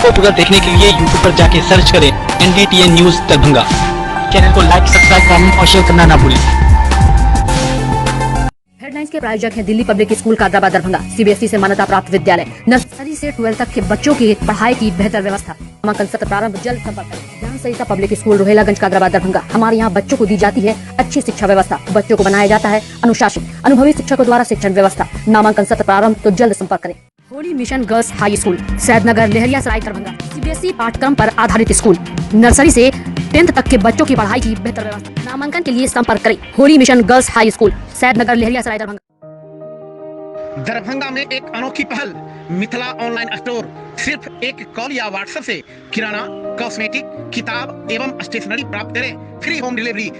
को पूरा देखने के लिए यूट्यूब पर जाके सर्च करें NDTN न्यूज दरभंगा। चैनल को लाइक, सब्सक्राइब, कमेंट और शेयर करना ना भूलें। हेडलाइंस के प्रायोजक हैं Delhi public school Kadrabad Darbhanga, CBSE से मान्यता प्राप्त विद्यालय। नर्सरी से 12 तक के बच्चों की पढ़ाई की बेहतर व्यवस्था। नामांकन सत्र प्रारंभ जल्द। संपर्क करें ज्ञान सहिता पब्लिक स्कूल रोहेलागंज कादराबाद दरभंगा। हमारे यहाँ बच्चों को दी जाती है अच्छी शिक्षा व्यवस्था। बच्चों को बनाया जाता है अनुशासित, अनुभवी शिक्षकों द्वारा शिक्षण व्यवस्था। नामांकन सत्र प्रारंभ, तो जल्द संपर्क करें। Holy mission girls high school Saidnagar Laheriasarai Darbhanga, CBSE पाठ्यक्रम पर आधारित स्कूल। नर्सरी से 10th तक के बच्चों की पढ़ाई की बेहतर व्यवस्था। नामांकन के लिए संपर्क करें holy mission girls high school Saidnagar Laheriasarai Darbhanga. Darbhanga में एक अनोखी पहल, मिथिला ऑनलाइन स्टोर। सिर्फ एक कॉल या व्हाट्सएप से किराना, कॉस्मेटिक, किताब एवं स्टेशनरी प्राप्त करें। Free home delivery.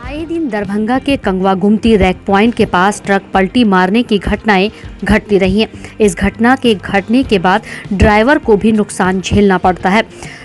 आए दिन दरभंगा के कंगवा गुमटी रैक पॉइंट के पास ट्रक पलटी मारने की घटनाएं घटती रही हैं। इस घटना के घटने के बाद ड्राइवर को भी नुकसान झेलना पड़ता है।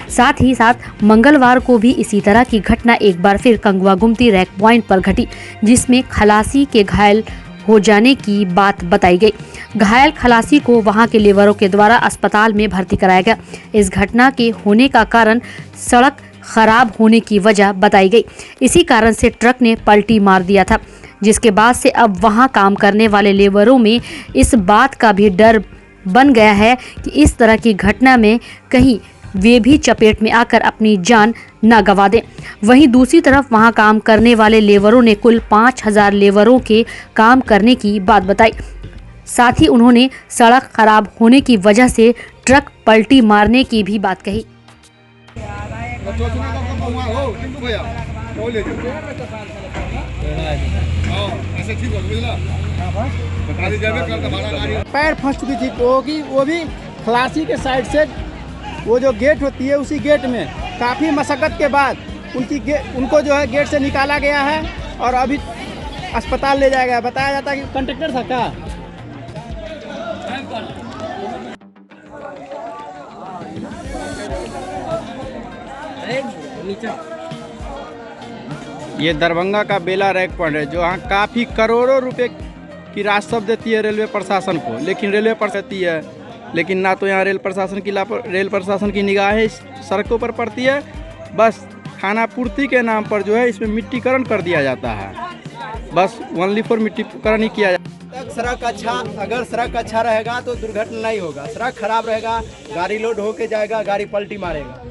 साथ ही साथ मंगलवार को भी इसी तरह की घटना एक बार फिर कंगवा गुमटी रैक पॉइंट पर घटी, जिसमें खलासी के घायल हो जाने की बात बताई गई। घायल खलासी को वहां के लेबरों के द्वारा अस्पताल में भर्ती कराया गया। इस घटना के होने का कारण सड़क खराब होने की वजह बताई गई। इसी कारण से ट्रक ने पलटी मार दिया था, जिसके बाद से अब वहां काम करने वाले लेबरों में इस बात का भी डर बन गया है कि इस तरह की घटना में कहीं वे भी चपेट में आकर अपनी जान न गंवा दें। वहीं दूसरी तरफ वहां काम करने वाले लेबरों ने कुल 5000 लेबरों के काम करने की बात बताई। साथ ही उन्होंने सड़क खराब होने की वजह से ट्रक पलटी मारने की भी बात कही। पैर फंस चुकी थी वो भी खलासी के साइड से। वो जो गेट होती है उसी गेट में काफ़ी मशक्क़त के बाद उनको जो है गेट से निकाला गया है और अभी अस्पताल ले जाया गया। बताया जाता है कि कंडक्टर था क्या। ये दरभंगा का बेला रैक पॉइंट है, जो यहाँ काफ़ी करोड़ों रुपए की राजस्व देती है रेलवे प्रशासन को, लेकिन रेलवे प्रशासन है, लेकिन ना तो यहाँ रेल प्रशासन की निगाहें सड़कों पर पड़ती है। बस खाना पूर्ति के नाम पर जो है इसमें मिट्टीकरण कर दिया जाता है। बस ओनली फॉर मिट्टीकरण ही किया जाता है। अगर सड़क अच्छा रहेगा तो दुर्घटना नहीं होगा। सड़क खराब रहेगा, गाड़ी लोड होके जाएगा, गाड़ी पलटी मारेगा।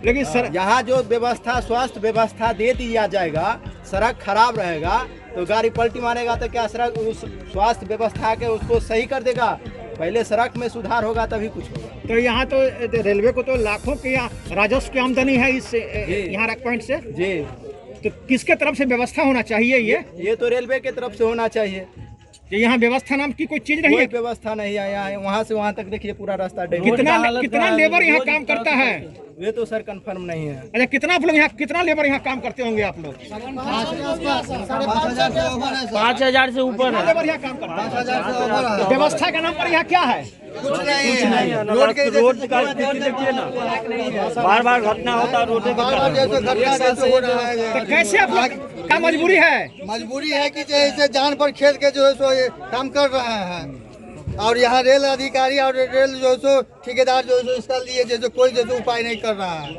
लेकिन यहाँ जो व्यवस्था, स्वास्थ्य व्यवस्था दे दिया जाएगा, सड़क खराब रहेगा तो गाड़ी पलटी मारेगा तो क्या सड़क उस स्वास्थ्य व्यवस्था के उसको सही कर देगा? पहले सड़क में सुधार होगा तभी कुछ होगा। तो यहाँ तो रेलवे को तो लाखों की राजस्व की आमदनी है इस यहाँ रैक पॉइंट से जी। तो किसके तरफ से व्यवस्था होना चाहिए? ये तो रेलवे के तरफ से होना चाहिए। यहाँ व्यवस्था नाम की कोई चीज नहीं है। व्यवस्था नहीं है यहाँ, वहाँ से वहाँ तक देखिए पूरा रास्ता। कितना लेबर यहाँ काम करता है? ये तो सर कंफर्म नहीं है। अच्छा, कितना लेबर यहाँ काम करते होंगे आप लोग? 5000 से ऊपर लेबर यहाँ काम करता है। व्यवस्था के नाम पर यहाँ क्या है? कुछ नहीं। रोड का देखिए ना, बार घटना होता है। रोड तो कैसे आप लोग क्या मजबूरी है कि जैसे जान पर खेल के जो है सो काम कर रहे हैं, और यहाँ रेल अधिकारी और रेल जो सो ठेकेदार जो सो इसका लिए जैसे कोई जैसे उपाय नहीं कर रहा है।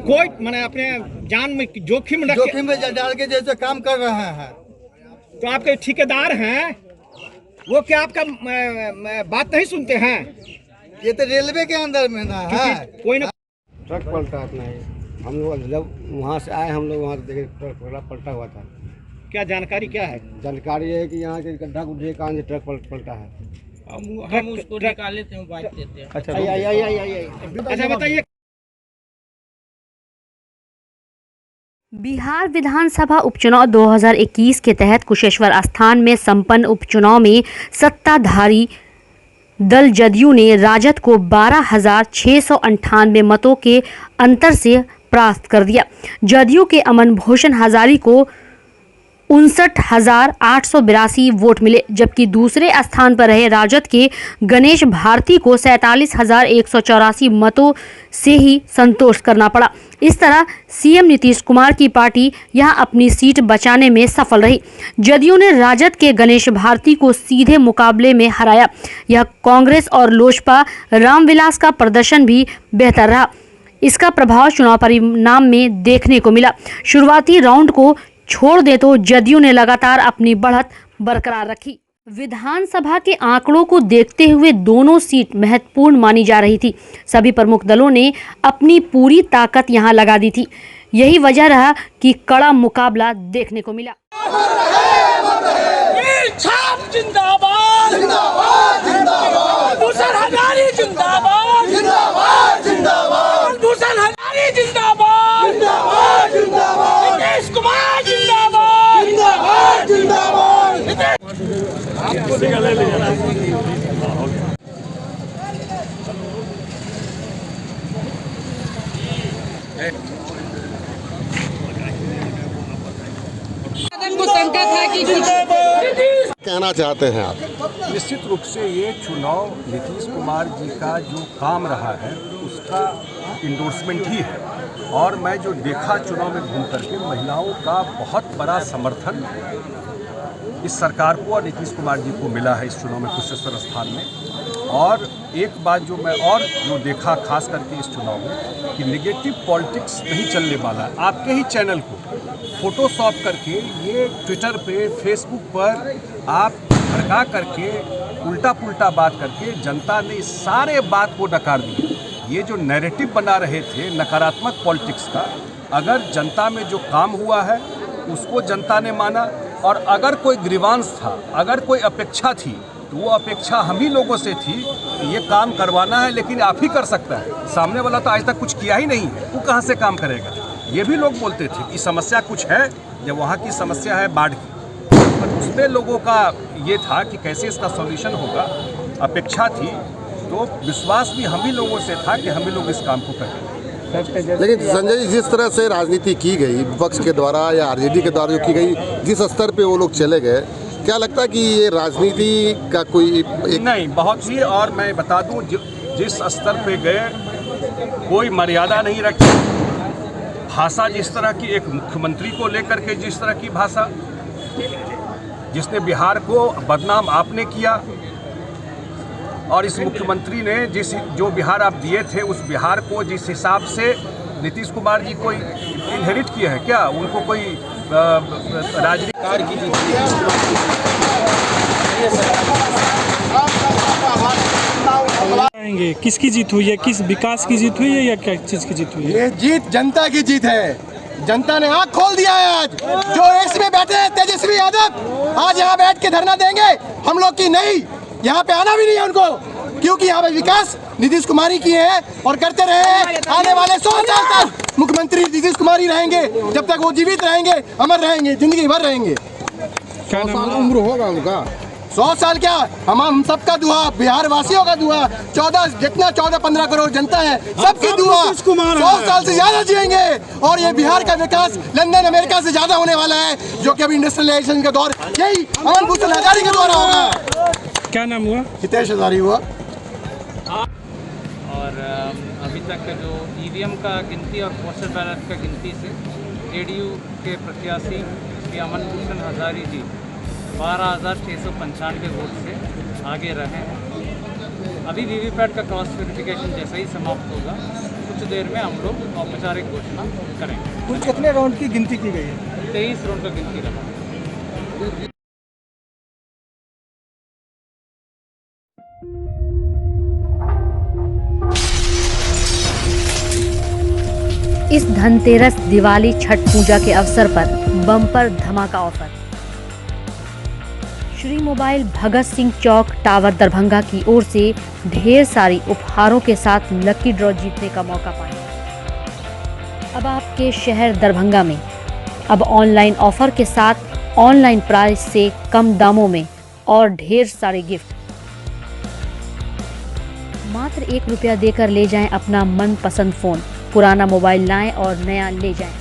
कोई मैंने अपने जान में जोखिम में डाल के जैसे काम कर रहे हैं। तो आपके ठेकेदार हैं, वो क्या आपका बात नहीं सुनते हैं? ये तो रेलवे के अंदर में ना है। कोई ना ट्रक पलटा नहीं। हम लोग जब वहाँ से आए, हम लोग वहाँ से देखे ट्रक पलटा हुआ था। क्या जानकारी क्या है? जानकारी है कि यहाँ के गड्ढा गुड्ढे का ट्रक पलटा है। हम उसको निकाल लेते हैं, बाइक देते हैं। अच्छा बताइए। बिहार विधानसभा उपचुनाव 2021 के तहत कुशेश्वर स्थान में संपन्न उपचुनाव में सत्ताधारी दल जदयू ने राजद को 12,698 मतों के अंतर से परास्त कर दिया। जदयू के अमन भूषण हजारी को 59,882 वोट मिले, जबकि दूसरे स्थान पर रहे राजद के गणेश भारती को 47,184 मतों से ही संतोष करना पड़ा। इस तरह सीएम नीतीश कुमार की पार्टी यहां अपनी सीट बचाने में सफल रही। जदयू ने राजद के गणेश भारती को सीधे मुकाबले में हराया। यह कांग्रेस और लोजपा रामविलास का प्रदर्शन भी बेहतर रहा। इसका प्रभाव चुनाव परिणाम में देखने को मिला। शुरुआती राउंड को छोड़ दे तो जदयू ने लगातार अपनी बढ़त बरकरार रखी। विधानसभा के आंकड़ों को देखते हुए दोनों सीट महत्वपूर्ण मानी जा रही थी। सभी प्रमुख दलों ने अपनी पूरी ताकत यहां लगा दी थी। यही वजह रहा कि कड़ा मुकाबला देखने को मिला। कहना चाहते हैं आप? निश्चित रूप से ये चुनाव नीतीश कुमार जी का जो काम रहा है उसका इंडोर्समेंट ही है। और मैं जो देखा चुनाव में घूम करके, महिलाओं का बहुत बड़ा समर्थन इस सरकार को और नीतीश कुमार जी को मिला है इस चुनाव में कुशेश्वर स्थान में। और एक बात जो मैं और जो देखा खास करके इस चुनाव में कि नेगेटिव पॉलिटिक्स नहीं चलने वाला है। आपके ही चैनल को फोटोशॉप करके ये ट्विटर पे, फेसबुक पर आप भड़का करके उल्टा पुल्टा बात करके जनता ने इस सारे बात को नकार दिया। ये जो नैरेटिव बना रहे थे नकारात्मक पॉलिटिक्स का, अगर जनता में जो काम हुआ है उसको जनता ने माना। और अगर कोई ग्रीवांस था, अगर कोई अपेक्षा थी, तो वो अपेक्षा हम ही लोगों से थी कि ये काम करवाना है लेकिन आप ही कर सकता है। सामने वाला तो आज तक कुछ किया ही नहीं है, वो कहाँ से काम करेगा। ये भी लोग बोलते थे कि समस्या कुछ है, जब वहाँ की समस्या है बाढ़ की, पर उसमें लोगों का ये था कि कैसे इसका सॉल्यूशन होगा। अपेक्षा थी, तो विश्वास भी हम ही लोगों से था कि हम ही लोग इस काम को करेंगे। लेकिन संजय जी, जिस तरह से राजनीति की गई विपक्ष के द्वारा या आरजेडी के द्वारा जो की गई, जिस स्तर पे वो लोग चले गए, क्या लगता है कि ये राजनीति का कोई नहीं, बहुत ही। और मैं बता दूं, जिस स्तर पे गए कोई मर्यादा नहीं रखी। भाषा जिस तरह की, एक मुख्यमंत्री को लेकर के जिस तरह की भाषा, जिसने बिहार को बदनाम आपने किया, और इस मुख्यमंत्री ने जो बिहार आप दिए थे उस बिहार को जिस हिसाब से नीतीश कुमार जी कोई इनहेरिट किया है, क्या उनको कोई राजनीतिकार की आएंगे? किसकी जीत हुई है? किस विकास की जीत हुई है या क्या चीज की जीत हुई है? ये जीत जनता की जीत है। जनता ने आँख खोल दिया है। आज जो एसी में बैठे हैं तेजस्वी यादव, आज यहाँ बैठ के धरना देंगे हम लोग की नहीं, यहाँ पे आना भी नहीं है उनको, क्योंकि यहाँ पे विकास नीतीश कुमार ही किए हैं और करते रहे। आने वाले 100 साल तक मुख्यमंत्री नीतीश कुमार ही रहेंगे। जब तक वो जीवित रहेंगे, अमर रहेंगे, जिंदगी भर रहेंगे। 100 साल उम्र होगा उनका। 100 साल क्या, हम सबका दुआ, बिहार वासियों का दुआ, 14-15 करोड़ जनता है, सबकी दुआ 100 साल से ज्यादा जिएंगे। और ये बिहार का विकास लंदन अमेरिका से ज्यादा होने वाला है, जो कि अभी इंडस्ट्रियलाइजेशन का दौर यही अमन भूषण हजारी के द्वारा होगा। क्या नाम हुआ? हितेश हजारी हुआ। और अभी तक जो ईवीएम का गिनती और पोस्टल बैलेट का गिनती से जेडीयू के प्रत्याशी श्री अमन भूषण हजारी जी 12,695 वोट से आगे रहे हैं। अभी वीवीपैट का क्रॉस वेरिफिकेशन जैसे ही समाप्त होगा, कुछ देर में हम लोग औपचारिक घोषणा करेंगे। कुल कितने राउंड की गिनती की गई है? 23 राउंड का गिनती रहा। इस धनतेरस, दिवाली, छठ पूजा के अवसर पर बम्पर धमाका ऑफर। श्री मोबाइल भगत सिंह चौक टावर दरभंगा की ओर से ढेर सारी उपहारों के साथ लकी ड्रॉ जीतने का मौका पाएं। अब आपके शहर दरभंगा में अब ऑनलाइन ऑफर के साथ ऑनलाइन प्राइस से कम दामों में और ढेर सारे गिफ्ट। मात्र 1 रुपया देकर ले जाएं अपना मनपसंद फोन। पुराना मोबाइल लाएं और नया ले जाएं।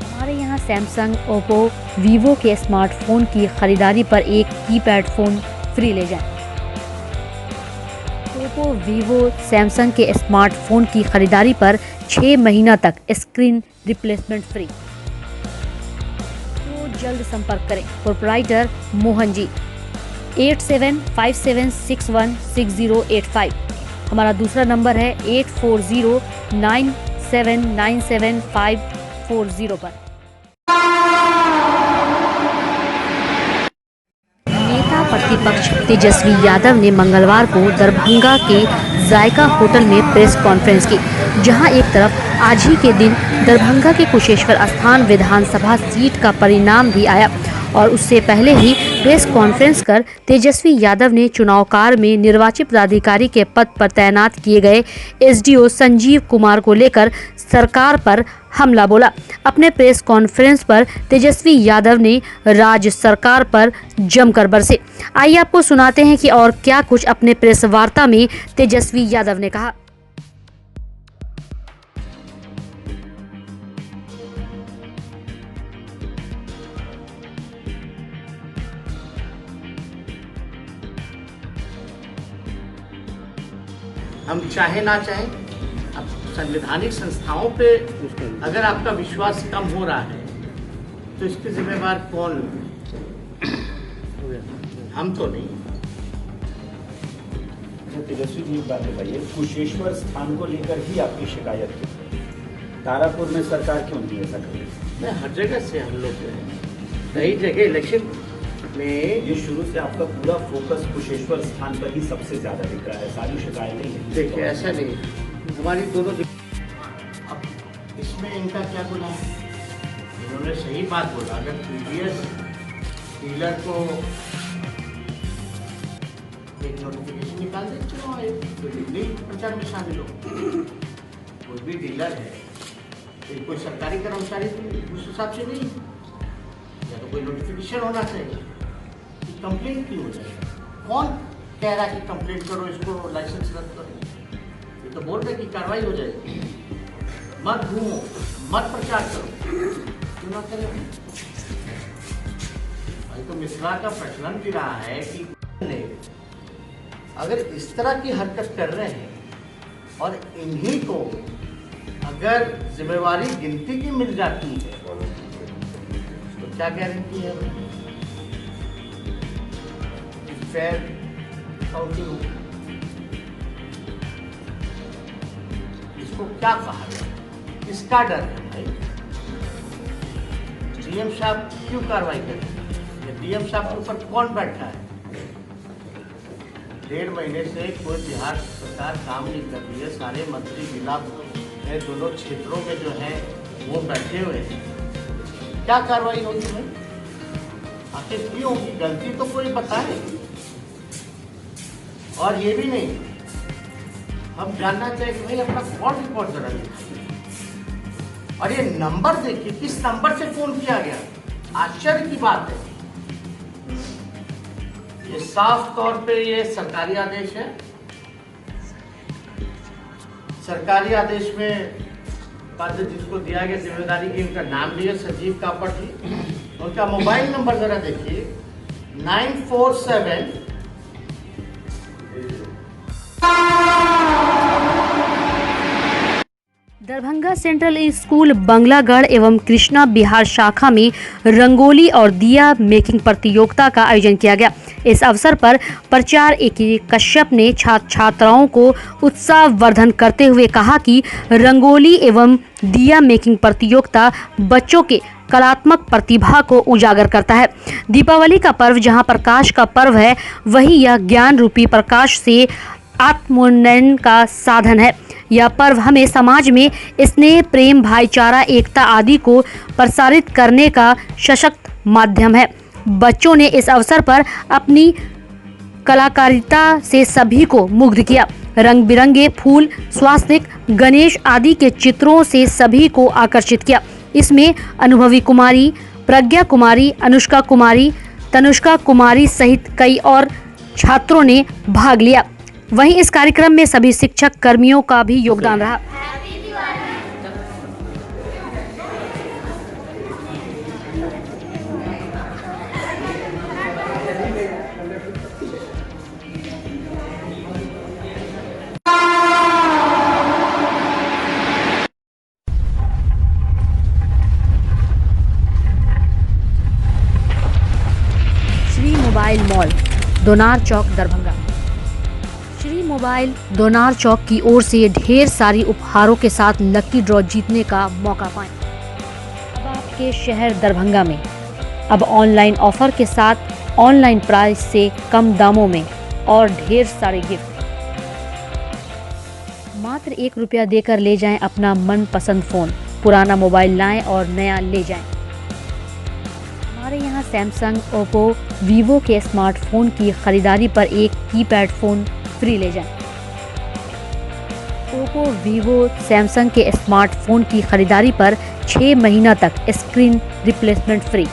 हमारे यहाँ सैमसंग, ओप्पो, वीवो के स्मार्टफोन की खरीदारी पर एक कीपैड फ़ोन फ्री ले जाएं। ओप्पो, वीवो, सैमसंग के स्मार्टफोन की खरीदारी पर 6 महीना तक स्क्रीन रिप्लेसमेंट फ्री। तो जल्द संपर्क करें प्रोपराइटर मोहन जी 8757616085। हमारा दूसरा नंबर है 8409797540 पर। नेता प्रतिपक्ष तेजस्वी यादव ने मंगलवार को दरभंगा के जायका होटल में प्रेस कॉन्फ्रेंस की, जहां एक तरफ आज ही के दिन दरभंगा के कुशेश्वर स्थान विधानसभा सीट का परिणाम भी आया और उससे पहले ही प्रेस कॉन्फ्रेंस कर तेजस्वी यादव ने चुनाव कार्य में निर्वाचित पदाधिकारी के पद पर तैनात किए गए एसडीओ संजीव कुमार को लेकर सरकार पर हमला बोला। अपने प्रेस कॉन्फ्रेंस पर तेजस्वी यादव ने राज्य सरकार पर जमकर बरसे। आइए आपको सुनाते हैं कि और क्या कुछ अपने प्रेस वार्ता में तेजस्वी यादव ने कहा। हम चाहे ना चाहे, अब संवैधानिक संस्थाओं पे अगर आपका विश्वास कम हो रहा है तो इसके जिम्मेवार कौन? हम तो नहीं। तेजस्वी जी एक बात बताइए, कुशेश्वर स्थान को लेकर ही आपकी शिकायत थी, तारापुर में सरकार क्यों नहीं ऐसा कर रही? हर जगह से हम लोग कई जगह इलेक्शन में ये शुरू से आपका पूरा फोकस कुशेश्वर स्थान पर ही सबसे ज्यादा दिख रहा है, सारी शिकायतें यहीं। देखिए ऐसा नहीं, हमारी दोनों अब इसमें इनका क्या गुनाह है? इन्होंने सही बात बोला। अगर प्रीवियस डीलर को एक नोटिफिकेशन निकाल दे चुनाव आयोग तो दिल्ली प्रचार में शामिल हो। कोई भी डीलर है, कोई सरकारी कर्मचारी उस हिसाब से नहीं, या तो कोई नोटिफिकेशन होना चाहिए। कंप्लेंट क्यों हो जाएगा? कौन कह रहा है कि कंप्लेंट करो, इसको लाइसेंस रद्द करो? ये तो बोल रहे कि कार्रवाई हो जाएगी। मत घूमो, मत प्रचार करो, क्यों ना करें? भाई तो मिथिला का प्रचलन भी रहा है कि अगर इस तरह की हरकत कर रहे हैं और इन्हीं को अगर जिम्मेवारी गिनती की मिल जाती है तो क्या गारंटी है फेयर काउंटिंग? इसको क्या कहा जाए? किसका डर है भाई? डीएम साहब क्यों कार्रवाई करें? डीएम साहब के ऊपर कौन बैठा है? 1.5 महीने से कोई बिहार सरकार काम नहीं कर रही है। सारे मंत्री जिला में दोनों क्षेत्रों में जो है वो बैठे हुए हैं। क्या कार्रवाई होगी भाई? आखिर क्यों होगी? गलती तो कोई बताए। और ये भी नहीं, हम जानना चाहिए कि भाई अपना कॉल रिकॉर्ड जरा लिखिए। और ये नंबर देखिए, किस नंबर से फोन किया गया। आश्चर्य की बात है। ये साफ तौर पे ये सरकारी आदेश है। सरकारी आदेश में पद जिसको दिया गया जिम्मेदारी की, उनका नाम भी है संजीव कापड़ जी। उनका मोबाइल नंबर जरा देखिए 947। दरभंगा सेंट्रल स्कूल बंगलागढ़ एवं कृष्णा बिहार शाखा में रंगोली और दिया मेकिंग प्रतियोगिता का आयोजन किया गया। इस अवसर पर प्राचार्य ए.के. कश्यप ने छात्र छात्राओं को उत्साहवर्धन करते हुए कहा कि रंगोली एवं दिया मेकिंग प्रतियोगिता बच्चों के कलात्मक प्रतिभा को उजागर करता है। दीपावली का पर्व जहां प्रकाश का पर्व है, वहीं यह ज्ञान रूपी प्रकाश से आत्मोन्नयन का साधन है। यह पर्व हमें समाज में स्नेह, प्रेम, भाईचारा, एकता आदि को प्रसारित करने का सशक्त माध्यम है। बच्चों ने इस अवसर पर अपनी कलाकारिता से सभी को मुग्ध किया। रंग बिरंगे फूल, स्वास्तिक, गणेश आदि के चित्रों से सभी को आकर्षित किया। इसमें अनुभवी कुमारी, प्रज्ञा कुमारी, अनुष्का कुमारी, तनुष्का कुमारी सहित कई और छात्रों ने भाग लिया। वहीं इस कार्यक्रम में सभी शिक्षक कर्मियों का भी योगदान रहा। मोबाइल मॉल, दोनार चौक, दरभंगा। श्री मोबाइल दोनार चौक की ओर से ढेर सारी उपहारों के साथ लकी ड्रॉ जीतने का मौका पाएं। अब आपके शहर दरभंगा में अब ऑनलाइन ऑफर के साथ ऑनलाइन प्राइस से कम दामों में और ढेर सारे गिफ्ट। मात्र 1 रुपया देकर ले जाएं अपना मनपसंद फ़ोन। पुराना मोबाइल लाएं और नया ले जाएं। हमारे यहाँ सैमसंग, ओप्पो, वीवो के स्मार्टफोन की खरीदारी पर एक कीपैड फ़ोन फ्री ले जाएं। ओप्पो, वीवो, सैमसंग के स्मार्टफोन की खरीदारी पर 6 महीना तक स्क्रीन रिप्लेसमेंट फ्री।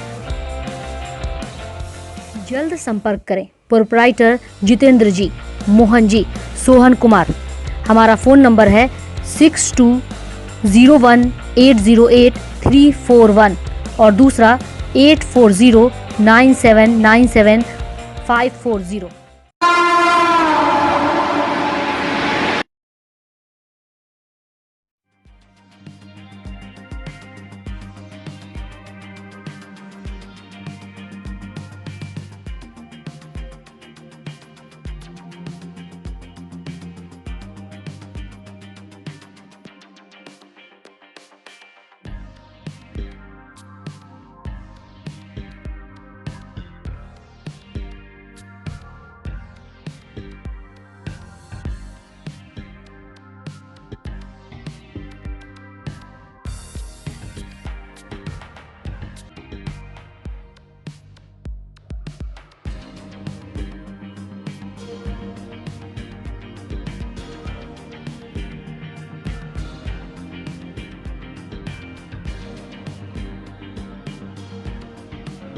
जल्द संपर्क करें प्रोप्राइटर जितेंद्र जी, मोहन जी, सोहन कुमार। हमारा फ़ोन नंबर है 6201808341 और दूसरा 8409797540।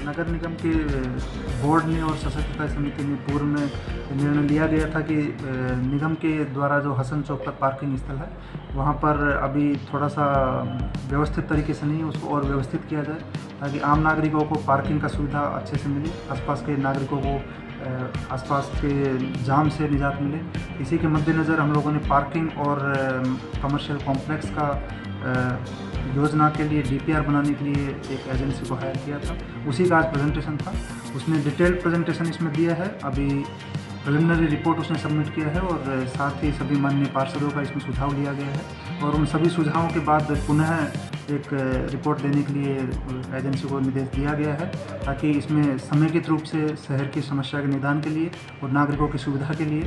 नगर निगम के बोर्ड ने और सशक्तता समिति ने पूर्व में निर्णय लिया गया था कि निगम के द्वारा जो हसन चौक पर पार्किंग स्थल है वहाँ पर अभी थोड़ा सा व्यवस्थित तरीके से नहीं, उसको और व्यवस्थित किया जाए ताकि आम नागरिकों को पार्किंग का सुविधा अच्छे से मिले, आसपास के नागरिकों को आसपास के जाम से निजात मिले। इसी के मद्देनज़र हम लोगों ने पार्किंग और कमर्शियल कॉम्प्लेक्स का योजना के लिए DPR बनाने के लिए एक एजेंसी को हायर किया था। उसी का आज प्रेजेंटेशन था, उसने डिटेल्ड प्रेजेंटेशन इसमें दिया है। अभी प्रिलिमिनरी रिपोर्ट उसने सबमिट किया है और साथ ही सभी माननीय पार्षदों का इसमें सुझाव लिया गया है और उन सभी सुझावों के बाद पुनः एक रिपोर्ट देने के लिए एजेंसी को निर्देश दिया गया है ताकि इसमें समेकित रूप से शहर की समस्या के निदान के लिए और नागरिकों की सुविधा के लिए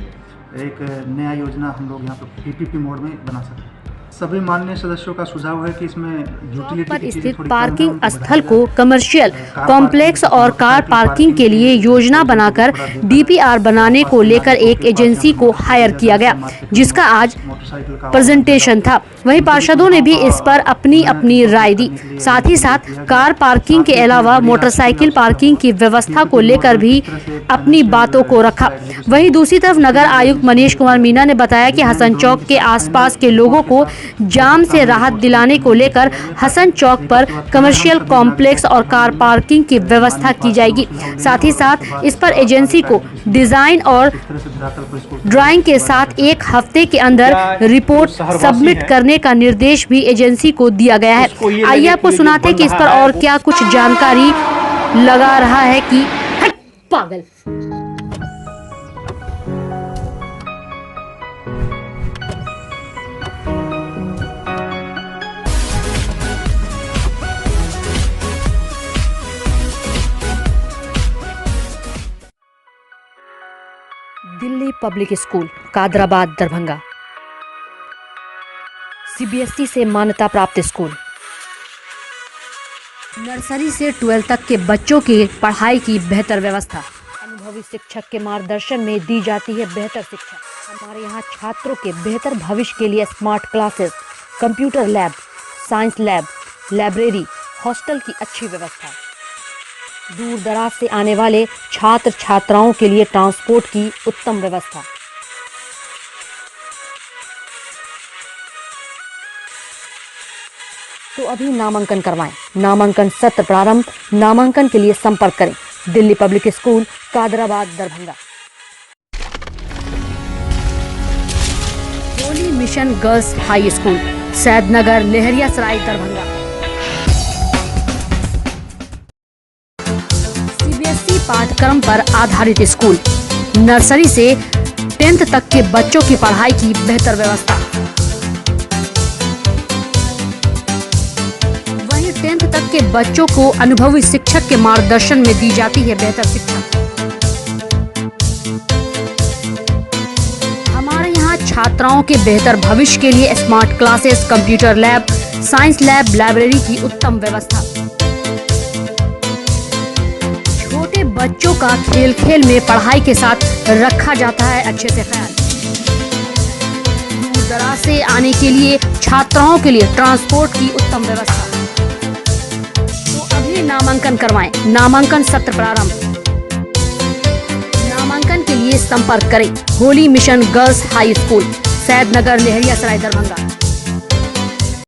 एक नया योजना हम लोग यहाँ पर PPP मोड में बना सकें। सभी माननीय सदस्यों का सुझाव है कि इसमें यूटिलिटी पर स्थित पार्किंग स्थल को कमर्शियल कॉम्प्लेक्स और कार पार्किंग के लिए योजना बनाकर DPR बनाने को लेकर एक एजेंसी को हायर किया गया, जिसका आज प्रेजेंटेशन था। वहीं पार्षदों ने भी इस पर अपनी अपनी राय दी। साथ ही साथ कार पार्किंग के अलावा मोटरसाइकिल पार्किंग की व्यवस्था को लेकर भी अपनी बातों को रखा। वहीं दूसरी तरफ नगर आयुक्त मनीष कुमार मीना ने बताया कि हसन चौक के आसपास के लोगों को जाम से राहत दिलाने को लेकर हसन चौक पर कमर्शियल कॉम्प्लेक्स और कार पार्किंग की व्यवस्था की जाएगी। साथ ही साथ इस पर एजेंसी को डिजाइन और ड्राइंग के साथ 1 हफ्ते के अंदर रिपोर्ट सबमिट करने का निर्देश भी एजेंसी को दिया गया है। आइए आपको सुनाते हैं कि इस पर और क्या कुछ जानकारी लगा रहा है कि पागल। Delhi public school, Kadrabad, Darbhanga. CBSE से मान्यता प्राप्त स्कूल। नर्सरी से 12 तक के बच्चों की पढ़ाई की बेहतर व्यवस्था। अनुभवी शिक्षक के मार्गदर्शन में दी जाती है बेहतर शिक्षा। हमारे यहाँ छात्रों के बेहतर भविष्य के लिए smart classes, computer lab, science lab, library, hostel की अच्छी व्यवस्था। दूर दराज से आने वाले छात्र छात्राओं के लिए ट्रांसपोर्ट की उत्तम व्यवस्था। तो अभी नामांकन करवाएं। नामांकन सत्र प्रारंभ। नामांकन के लिए संपर्क करें Delhi public school, Kadrabad, Darbhanga. Holy mission girls high school, Saidnagar, Laheriasarai, Darbhanga. CBSE पाठ पाठ्यक्रम पर आधारित स्कूल, नर्सरी से 10th तक के बच्चों की पढ़ाई की बेहतर व्यवस्था। वहीं 10th तक के बच्चों को अनुभवी शिक्षक के मार्गदर्शन में दी जाती है बेहतर शिक्षा। हमारे यहाँ छात्राओं के बेहतर भविष्य के लिए smart classes, computer lab, science lab, library की उत्तम व्यवस्था। छोटे बच्चों का खेल खेल में पढ़ाई के साथ रखा जाता है अच्छे से ख्याल। दूर दराज से आने के लिए छात्राओं के लिए ट्रांसपोर्ट की उत्तम व्यवस्था। तो अभी नामांकन करवाएं। नामांकन सत्र प्रारंभ। नामांकन के लिए संपर्क करें holy mission girls high school, Saidnagar, Laheria Sarai, Darbhanga.